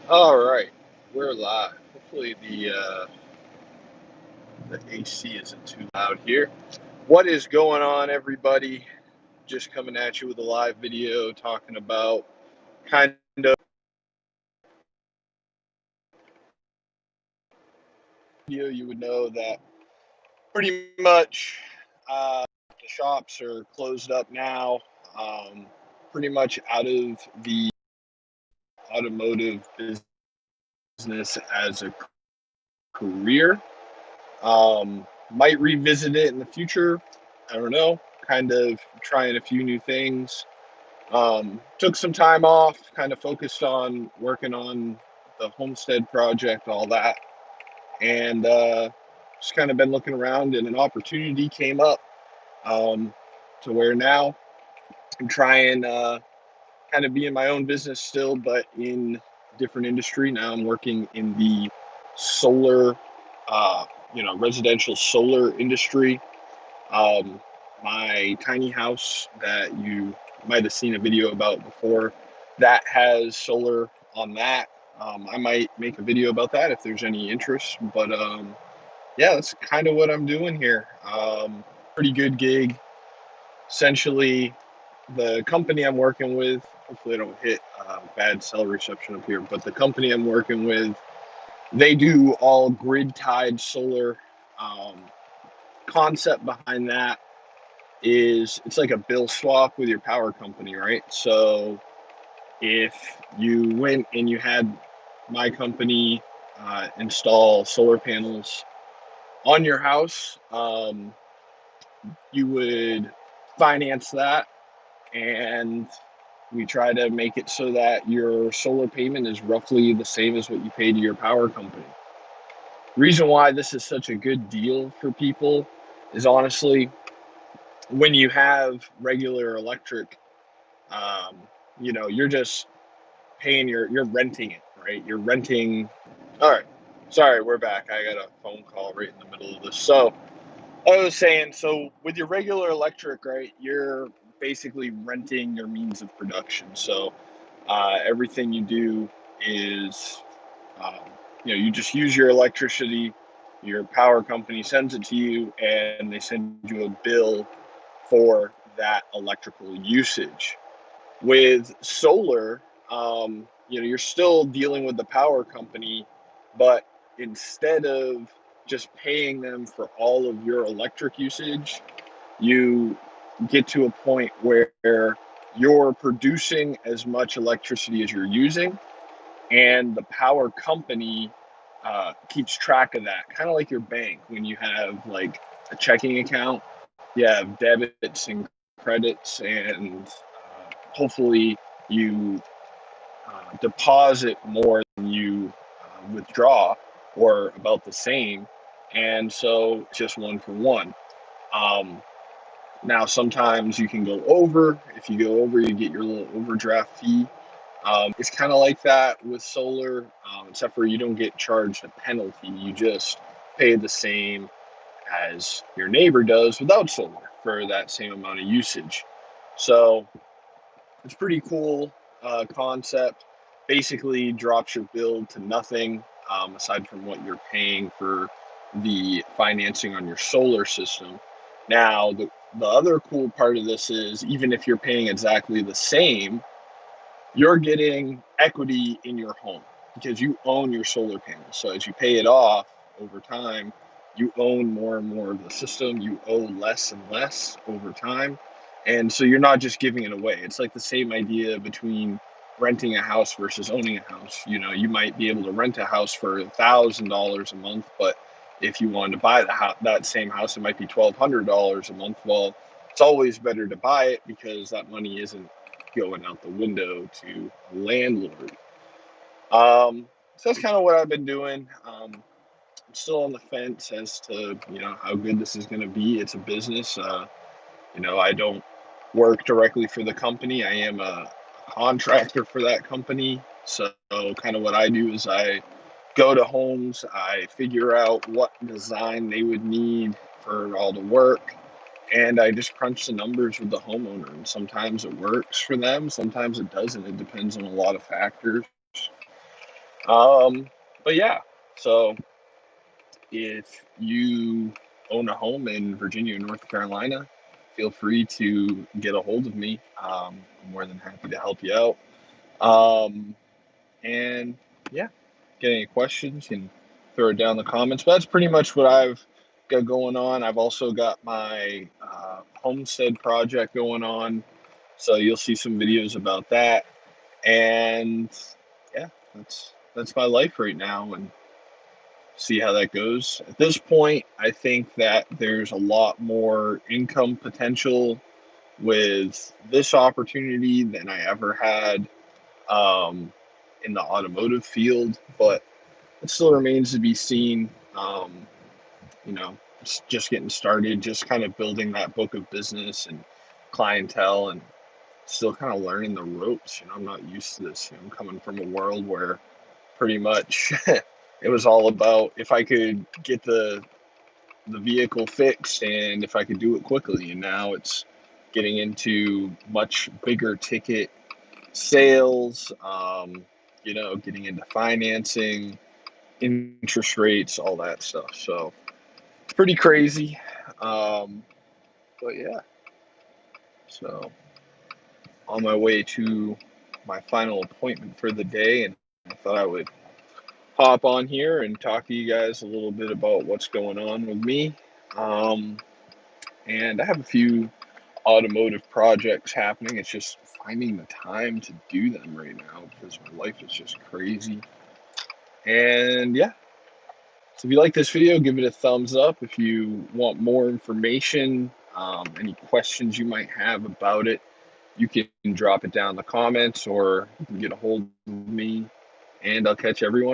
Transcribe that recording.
All right, we're live. Hopefully the AC isn't too loud here. What is going on, everybody? Just coming at you with a live video talking about kind of video you would know that pretty much the shops are closed up now. Um, Pretty much out of the automotive business as a career. Might revisit it in the future. I don't know. Kind of trying a few new things. Took some time off, kind of focused on working on the homestead project, all that, and just kind of been looking around, and an opportunity came up um, to where now I'm trying kind of be in my own business still, but in different industry. Now I'm working in the solar, uh, residential solar industry. Um, my tiny house that you might have seen a video about before, that has solar on that. I might make a video about that if there's any interest. But yeah, that's kind of what I'm doing here. Pretty good gig. Essentially, the company I'm working with, hopefully I don't hit bad cell reception up here, but the company I'm working with, they do all grid tied solar. Um, Concept behind that is it's like a bill swap with your power company, right? So if you went and you had my company install solar panels on your house, you would finance that, and we try to make it so that your solar payment is roughly the same as what you pay to your power company. Reason why this is such a good deal for people is honestly when you have regular electric, um, you're just paying you're renting it, right? You're renting. All right. Sorry, we're back. I got a phone call right in the middle of this. So I was saying, so with your regular electric, right, you're basically renting your means of production. So everything you do is, um, you just use your electricity. Your power company sends it to you, and they send you a bill for that electrical usage. With solar, you're still dealing with the power company, but instead of just paying them for all of your electric usage, you get to a point where you're producing as much electricity as you're using, and the power company keeps track of that. Kind of like your bank when you have like a checking account, you have debits and credits, and hopefully you deposit more than you withdraw, or about the same, and so it's just one for one. Um, Now sometimes you can go over. If you go over, you get your little overdraft fee. It's kind of like that with solar, except for you don't get charged a penalty. You just pay the same as your neighbor does without solar for that same amount of usage. So it's pretty cool concept. Basically, drops your bill to nothing, aside from what you're paying for the financing on your solar system. Now, the other cool part of this is even if you're paying exactly the same, you're getting equity in your home because you own your solar panels. So as you pay it off over time, you own more and more of the system. You owe less and less over time. And so you're not just giving it away. It's like the same idea between renting a house versus owning a house. You might be able to rent a house for $1,000 a month, but if you wanted to buy that same house, it might be $1,200 a month. Well, it's always better to buy it because that money isn't going out the window to a landlord. So that's kind of what I've been doing. I'm still on the fence as to how good this is going to be. It's a business. I don't work directly for the company. I am a contractor for that company. So kind of what I do is I go to homes, I figure out what design they would need for all the work, and I just crunch the numbers with the homeowner. And sometimes it works for them, sometimes it doesn't. It depends on a lot of factors. Um, but yeah, so if you own a home in Virginia or North Carolina, feel free to get a hold of me. I'm more than happy to help you out. Um, and yeah, get any questions, you can throw it down in the comments. But that's pretty much what I've got going on. I've also got my homestead project going on, so you'll see some videos about that. And yeah, that's my life right now, and see how that goes. At this point, I think that there's a lot more income potential with this opportunity than I ever had um, in the automotive field, but it still remains to be seen. You know, it's just getting started, just kind of building that book of business and clientele, and still kind of learning the ropes. I'm not used to this. I'm coming from a world where pretty much it was all about if I could get the vehicle fixed and if I could do it quickly. And now it's getting into much bigger ticket sales, getting into financing, interest rates, all that stuff. So it's pretty crazy. Um, but yeah, so on my way to my final appointment for the day, and I thought I would hop on here and talk to you guys a little bit about what's going on with me. Um, and I have a few automotive projects happening. It's just finding the time to do them right now because my life is just crazy. And yeah, so if you like this video, give it a thumbs up. If you want more information, any questions you might have about it, you can drop it down in the comments or you can get a hold of me, and I'll catch everyone